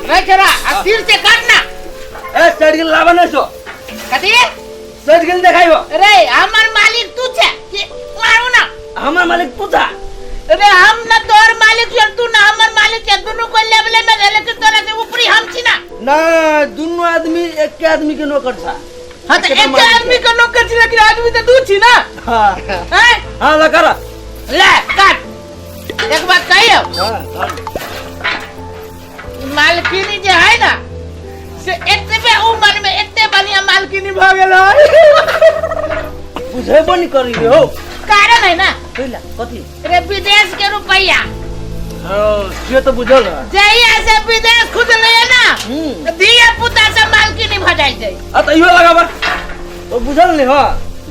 रे चला तीर से काटना ए सड़ गेल लावा न सो कथी सड़ गेल देखाइबो रे हमर मालिक तू छे कि मारू ना हमर मालिक तू था रे हम न तोर मालिक छे तू ना हमर मालिक छे दोनों को लेवल में रह लेकिन तोरा से ऊपरी हम छी ना ना दोनों आदमी एक के आदमी के नौकर था हां तो एक आदमी का नौकर छी लेकिन आदमी तो तू छी ना हां हैं हां ला कर ले काट एक बात कहियो हां मालकिनी जे है ना से एतबे उम्र में एते बढ़िया मालकिनी भ गेल है बुझे बनी करी रे हो कारण है ना कइला कथि रे विदेश के रुपया हां ये तो बुझल है जहिया से विदेश खुद ले ना दिया पुता से मालकिनी भ जाय छै आ त इहो लगाबा तो बुझल नहीं हो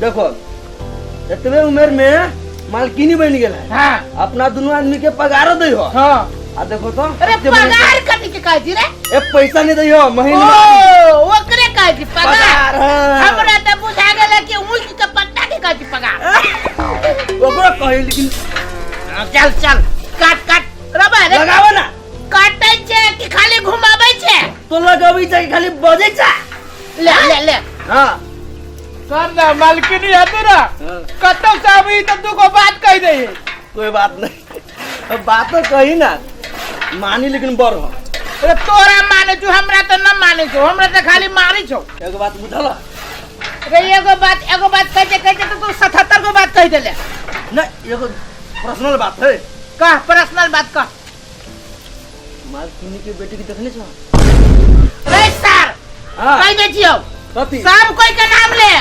देखो एतबे उम्र में मालकिनी बन गेल है हां अपना दोनों आदमी के पगार दे हो हां आ देखो तो अरे पगार कथि के कहै छी रे ए पैसा नहीं दे हो महीने ओ ओकरे कहै छी पगार हाँ। हमरा त बुझा गेल कि ऊँच के पत्ता के कहै छी पगार ओकरा कहे लेकिन चल चल काट काट रबा रे लगावा ना काटै छै कि खाली घुमाबै छै तो लगाबै छै खाली बजे छै ले ले ले हां सर ना मालकिनी है ना कतौ से अभी तक तू को बात कह दे कोई बात नहीं अब बात तो कही ना मानी लेकिन बर हो अरे तोरा माने छु हमरा तो न माने छु हमरा तो खाली मारी छु एगो बात बुझल रे एगो बात कहते तो तू 77 को बात कह देले नहीं एगो पर्सनल बात है कह पर्सनल बात कह मालकिनी के बेटी की देखने छो रे सर हां कह दे छियो कथि सब कोई के नाम ले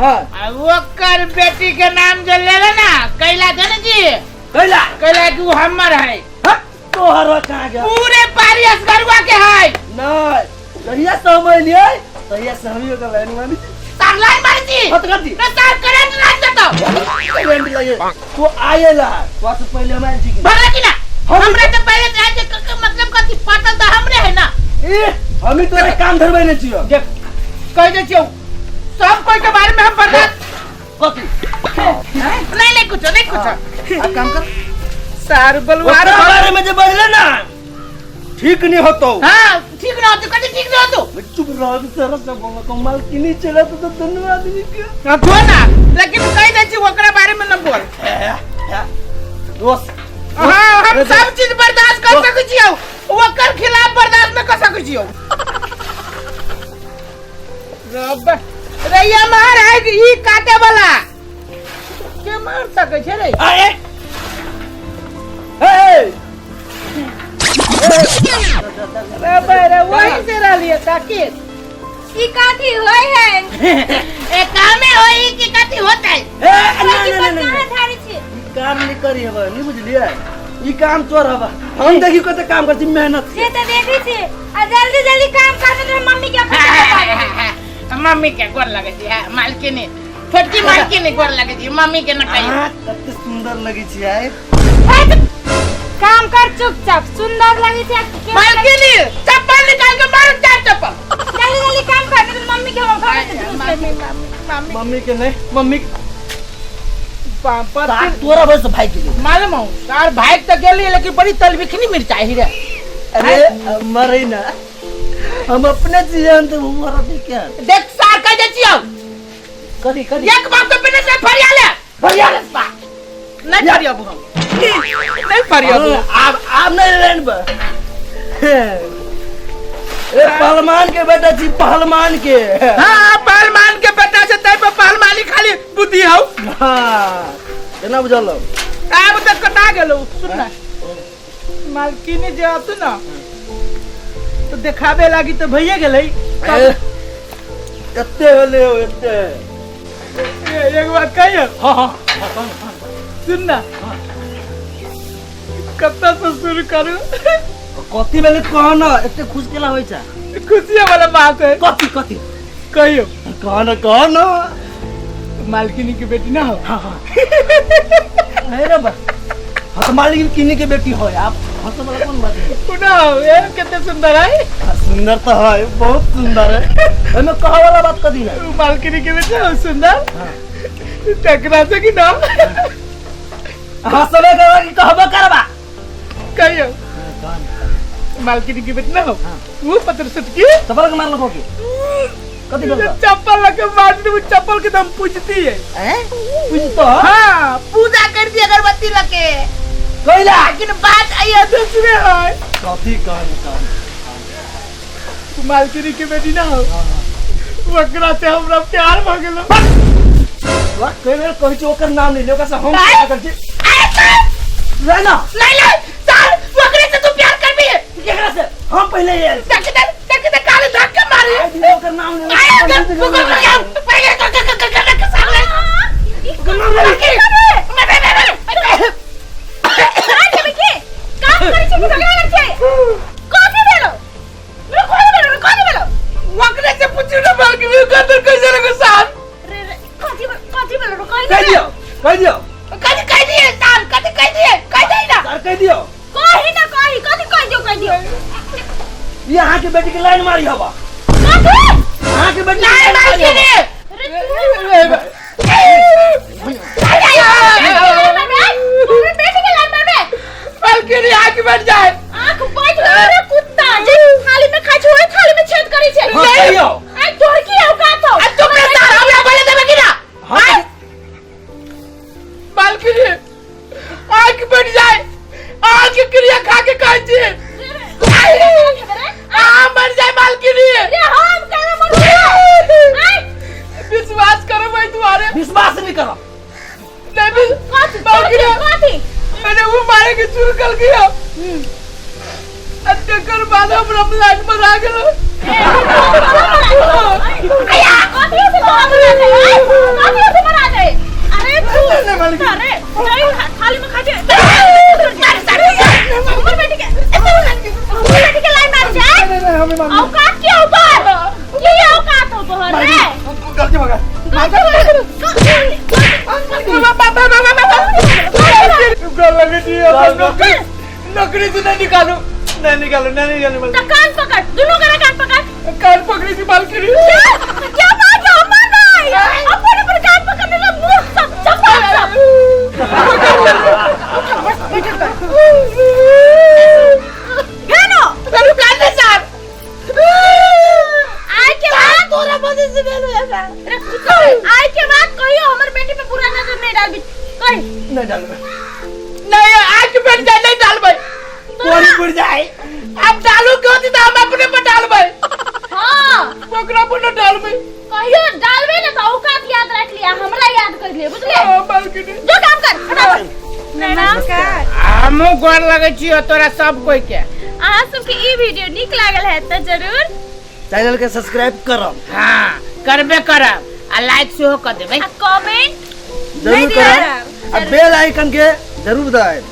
हां ओकर बेटी के नाम जो ले ना कैला जन जी कैला तू हमर है तोहर कहां गया पूरे पारियस गरुआ के है नहीं जहिया समय लिए तहिया से हम का लाइन मानी तार लाइन मारी थी मत कर दी ना तार करंट लाग देतो करंट लगे तू आएला तो से पहले मैं जी भरा की ना हमरा तो पहले जाए के मतलब कथि पाटल तो हमरे है ना ए हम ही तोरे काम धरबै ने छियो देख कह दे छियो सब कोई के बारे में हम बर्दाश्त कथि नहीं कुछ आ काम कर सार बलवार ओकरा बारे में जे बजले ना ठीक नहीं होतो हां ठीक ना होतो कथि ठीक ना होतो चुप रह सर सब कमाल किनी चला तो दोनों आदमी के ना तो ना लेकिन कह दे छी ओकरा बारे में न बोल दोस्त हां हम सब चीज बर्दाश्त कर सकै छियो ओकर खिलाफ बर्दाश्त न कर सकै छियो रब रैया मार है कि ई काटे वाला के मार सकै छै रे आए ए रे वही से रलिए ताकि ई काठी होय है ए कामे होई कि कथि होतै नहीं कहां धारी छी काम नहीं करी हबा नहीं बुझलिए ई काम चोर हबा हम देखी कते काम करती मेहनत से त देखै छी आ जल्दी जल्दी काम करने तो मम्मी के खा मम्मी के गोर लगे छी मालकिनी छोटी मालकिनी गोर लगे छी मम्मी के न कही कते सुंदर लगी छी आए काम कर चुपचाप सुंदर लगी छी मालकिनी चप्पल निकाल के मार चार चप्पल जल्दी जल्दी काम करने तो मम्मी के मम्मी के नहीं मम्मी पापा तोरा बस भाई के लिए मालूम हो तार भाई तो गेली लेकिन बड़ी तलबिखनी मिर्चाई ही रे अरे मरे ना हम अपने जीवन तो मरा दे क्या देख सार कह दे छियो करी करी एक बाप तो बिना से फरियाले बा नहीं फरियाबू हम नहीं फरियाबू आप नहीं रेन बा ए पहलवान के बेटा जी पहलवान के हां पहलवान के बेटा से तै पे पहलवानी खाली बुद्धि हो हां केना बुझल अब तक कटा गेलो सुन ना मालकिनी जे आतु ना तो देखाबे लागी तो भइए गेलै एते होले हो एते एक बात कहियो हां सुन ना कत्ता से शुरू करू कथि बेले कहना एते खुश केला होय छ खुशिया वाला बात है कथि कथि कहियो कहना मालकिनी की बेटी ना हो हां नहीं रे बा हां तो मालकिनी के बेटी हो आप हंस वाला कौन बात है सुना ये कितने सुंदर है सुंदर तो है बहुत सुंदर है हमें कहा वाला बात कदी है मालकिनी के बेटी हो सुंदर टकरा से कि ना हंसबे करवा कि कहबे करबा कहियो मालकिनी की बेटी ना हो हाँ। वो पत्थर सटकी चप्पल के मारलो कोकी कति ये बोलता चप्पल लगे मारती वो चप्पल के दम पूजती है हैं कुछ तो हाँ पूजा कर दी अगरबत्ती लगे कोइला लेकिन बात आई दूसरे है कथी कहन मालकिनी की बेटी ना हो वकरा से हमरा प्यार भ गेलो वा केवल कहि छी ओकर नाम नहीं लेका से हम आय! क्या करछी रहना नहीं नहीं साल वकरे से तू प्यार कर भी केकरा से हम पहले ये तक काले धक्का मारे ओकर नाम नहीं आए गूगल कर गया पहले कर साले वकरे से पूछू ना मालकिनी का तो कैसे लगे साल कह दियो कह दिए साल कह दिए ना सर कह दियो यहाँ के बेटी के लाइन मारी हवा यहाँ के बेटी नहीं मालकिनी मालकिनी आके बैठ जाए हाँ कहियो तुम मेरे साथ हमरा बोले देबे कि ना हाँ मालकिनी आके बैठ जाए आके क्रिया खा के खाई छी मर जाए मालकिनी विश्वास करो भाई तुम्हारे विश्वास नहीं करो नहीं मालकिनी मैंने वो मारे के चूर कर गया अत्याकर बाद हमरा लाइन में आ गेलो गलती हो गया नौकरी से नहीं निकालो कान पकड़ दोनों कान पकड़ कान पकड़ी थी मालकिनी क्या बात है अमर भाई अपन पर कान पकड़ने का मुंह सब चप्पल घनो चलो कान दे साहब आज के बाद तोरा बंदी से बेलो ऐसा आज के बाद कहियो हमर बेटी पे बुरा नजर नहीं डाल कहीं नहीं डाल नहीं आज बैठ जाए नहीं डाल भाई कोरी पड़ जाए अब डालू क्यों थी हम अपने पर डाल भाई हां ओकरा पर न डाल भाई कहियो डालबे ना तो औकात याद रख लिया हमरा याद कर ले बुझले मालकिनी जो काम कर फटाफट नमस्कार हमो गोर लगे छियो तोरा सब कोई के अहाँ सबके ई वीडियो नीक लागल है तो जरूर चैनल के सब्सक्राइब करो हां करबे करब आ लाइक सेहो कर देबै कमेंट जरूर करो और बेल आइकन के जरूर दबाएं